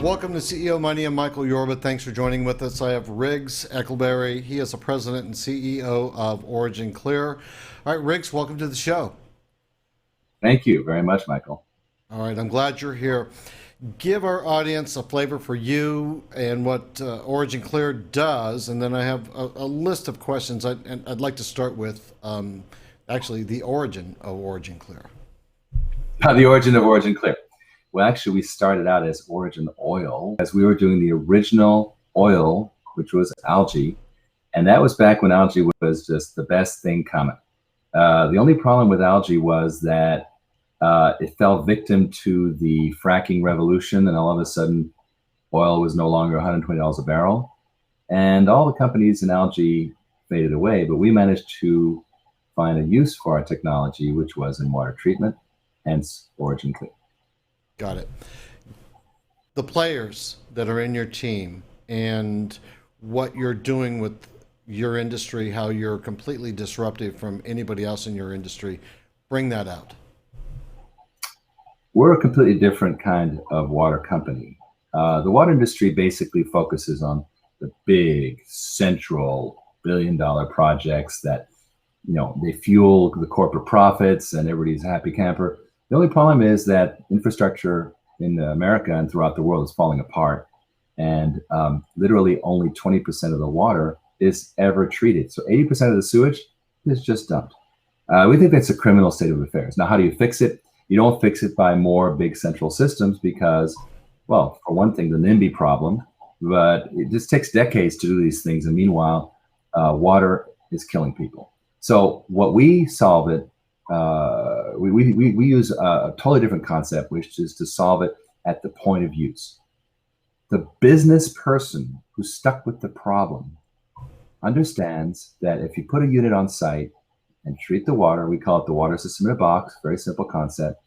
Welcome to CEO Money. I'm Michael Yorba. Thanks for joining with us. I have Riggs Eckelberry. He is the president and CEO of Origin Clear. All right, Riggs, welcome to the show. Thank you very much, Michael. All right, I'm glad you're here. Give our audience a flavor for you and what Origin Clear does, and then I have a list of questions. I'd like to start with actually the origin of Origin Clear. The origin of Origin Clear. Well, actually, we started out as Origin Oil, as we were doing the original oil, which was algae. And that was back when algae was just the best thing coming. The only problem with algae was that it fell victim to the fracking revolution, and all of a sudden, oil was no longer $120 a barrel. And all the companies in algae faded away, but we managed to find a use for our technology, which was in water treatment, hence Origin Clear. Got it. The players that are in your team and what you're doing with your industry, how you're completely disruptive from anybody else in your industry, bring that out. We're a completely different kind of water company. The water industry basically focuses on the big central billion-dollar projects that, they fuel the corporate profits and everybody's a happy camper. The only problem is that infrastructure in America and throughout the world is falling apart, and literally only 20% of the water is ever treated. So 80% of the sewage is just dumped. We think that's a criminal state of affairs. Now, how do you fix it? You don't fix it by more big central systems because, well, for one thing, the NIMBY problem, but it just takes decades to do these things. And meanwhile, water is killing people. So what we solve it, we use a totally different concept, which is to solve it at the point of use. The business person who's stuck with the problem understands that if you put a unit on site and treat the water, we call it the water system in a box, very simple concept,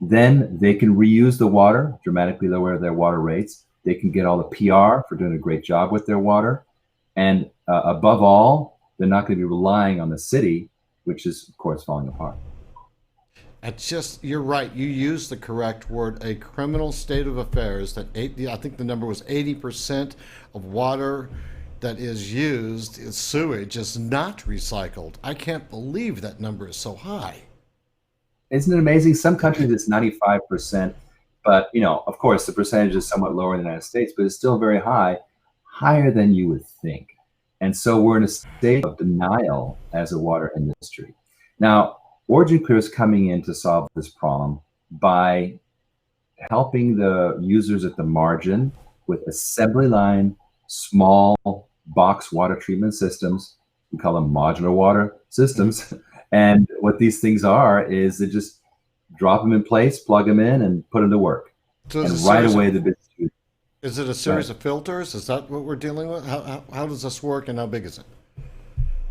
then they can reuse the water, dramatically lower their water rates. They can get all the PR for doing a great job with their water. And above all, they're not going to be relying on the city, which is, of course, falling apart. You're right. You used the correct word, a criminal state of affairs. I think the number was 80% of water that is used, is sewage, is not recycled. I can't believe that number is so high. Isn't it amazing? Some countries it's 95%, but of course, the percentage is somewhat lower in the United States, but it's still very high, higher than you would think. And so we're in a state of denial as a water industry. Now, Origin Clear is coming in to solve this problem by helping the users at the margin with assembly line, small box water treatment systems. We call them modular water systems. And what these things are is they just drop them in place, plug them in, and put them to work. So and right away, the business. Is it a series of filters? Is that what we're dealing with? How does this work, and how big is it?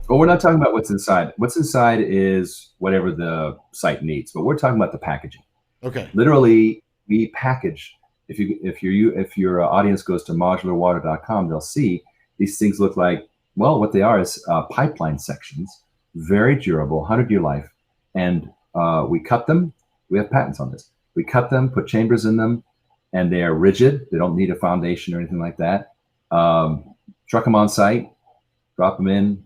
Well, we're not talking about what's inside. What's inside is whatever the site needs, but we're talking about the packaging. Okay. Literally, we package. If your audience goes to modularwater.com, they'll see these things look like, well, what they are is pipeline sections, very durable, 100-year life, and we cut them. We have patents on this. We cut them, put chambers in them, and they are rigid. They don't need a foundation or anything like that. Truck them on site, drop them in,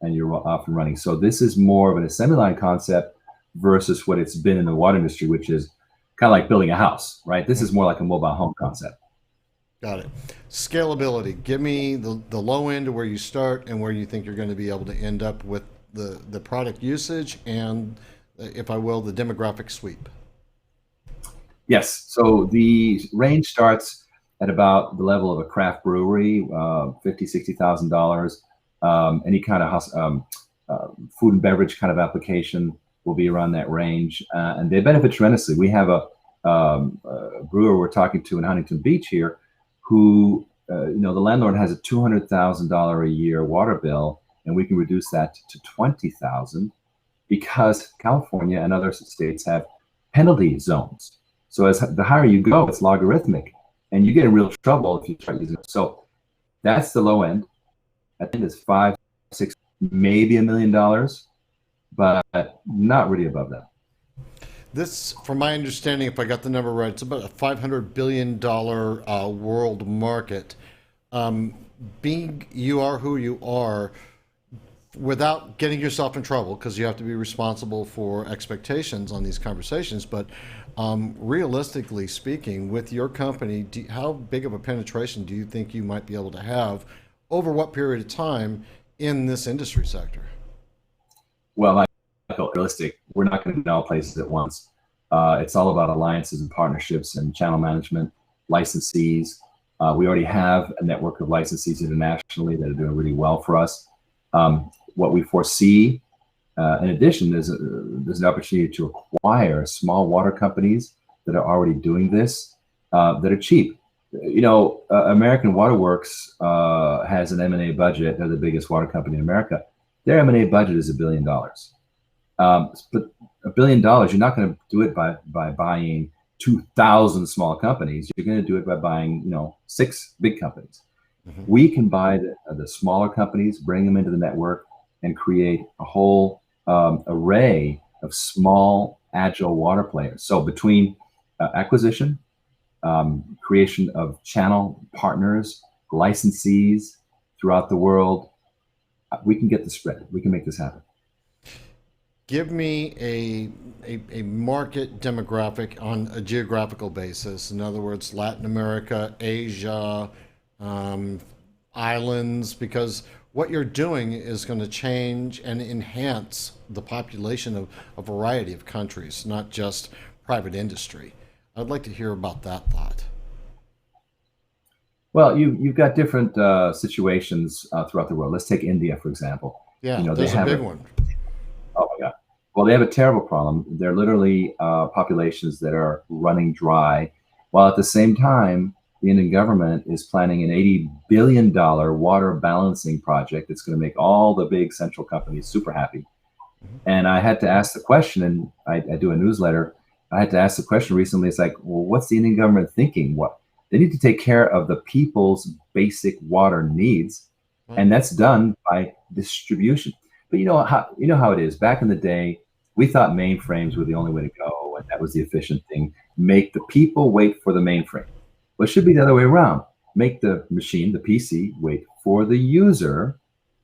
and you're off and running. So this is more of an assembly line concept versus what it's been in the water industry, which is kind of like building a house, right? This is more like a mobile home concept. Got it. Scalability. Give me the low end of where you start and where you think you're going to be able to end up with the product usage and, if I will, the demographic sweep. Yes. So the range starts at about the level of a craft brewery, $50,000, $60,000. Any kind of food and beverage kind of application will be around that range, and they benefit tremendously. We have a brewer we're talking to in Huntington Beach here, who the landlord has a $200,000 a year water bill, and we can reduce that to 20,000 because California and other states have penalty zones. So as the higher you go, it's logarithmic, and you get in real trouble if you start using it. So that's the low end. I think it's 5, 6, maybe $1 million, but not really above that. This, from my understanding, if I got the number right, it's about a $500 billion world market. Being you are who you are, without getting yourself in trouble, because you have to be responsible for expectations on these conversations, but realistically speaking, with your company, how big of a penetration do you think you might be able to have over what period of time in this industry sector? Well, like realistic, we're not going to know places at once. It's all about alliances and partnerships and channel management, licensees. We already have a network of licensees internationally that are doing really well for us. What we foresee, in addition, there's an opportunity to acquire small water companies that are already doing this, that are cheap. American Waterworks has an M&A budget. They're the biggest water company in America. Their M&A budget is $1 billion. But $1 billion, you're not going to do it by buying 2,000 small companies. You're going to do it by buying, 6 big companies. Mm-hmm. We can buy the smaller companies, bring them into the network, and create a whole array of small, agile water players. So between acquisition, creation of channel partners, licensees throughout the world, we can get the spread. We can make this happen. Give me a market demographic on a geographical basis. In other words, Latin America, Asia, islands, because what you're doing is going to change and enhance the population of a variety of countries, not just private industry. I'd like to hear about that thought. Well, you've got different situations throughout the world. Let's take India, for example. Yeah, there's a big one. Oh my God. Well, they have a terrible problem. They're literally populations that are running dry, while at the same time, the Indian government is planning an $80 billion water balancing project that's going to make all the big central companies super happy. Mm-hmm. And I had to ask the question, and I do a newsletter. I had to ask the question recently. It's like, well, what's the Indian government thinking? What they need to take care of the people's basic water needs, and that's done by distribution. But you know how it is. Back in the day, we thought mainframes were the only way to go, and that was the efficient thing. Make the people wait for the mainframe. Well, it should be the other way around. Make the machine, the PC, wait for the user,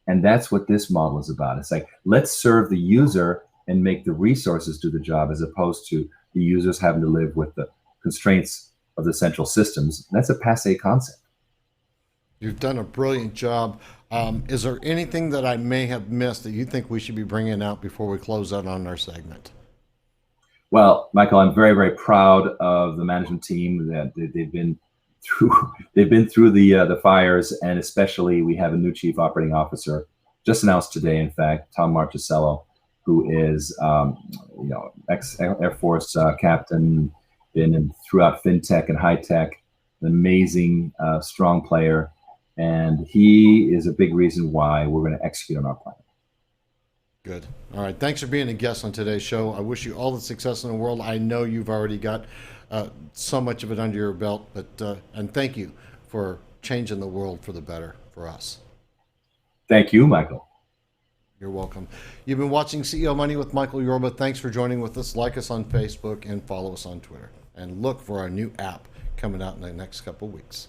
and that's what this model is about. It's like, let's serve the user and make the resources do the job, as opposed to the users having to live with the constraints of the central systems. That's a passé concept. You've done a brilliant job. Is there anything that I may have missed that you think we should be bringing out before we close out on our segment? Well, Michael, I'm very, very proud of the management team that they've been through the fires, and especially we have a new chief operating officer just announced today. In fact, Tom Marchicello, who is ex Air Force captain, been throughout fintech and high tech, an amazing, strong player. And he is a big reason why we're going to execute on our plan. Good. All right. Thanks for being a guest on today's show. I wish you all the success in the world. I know you've already got so much of it under your belt, but and thank you for changing the world for the better for us. Thank you, Michael. You're welcome. You've been watching CEO Money with Michael Yorba. Thanks for joining with us. Like us on Facebook and follow us on Twitter. And look for our new app coming out in the next couple of weeks.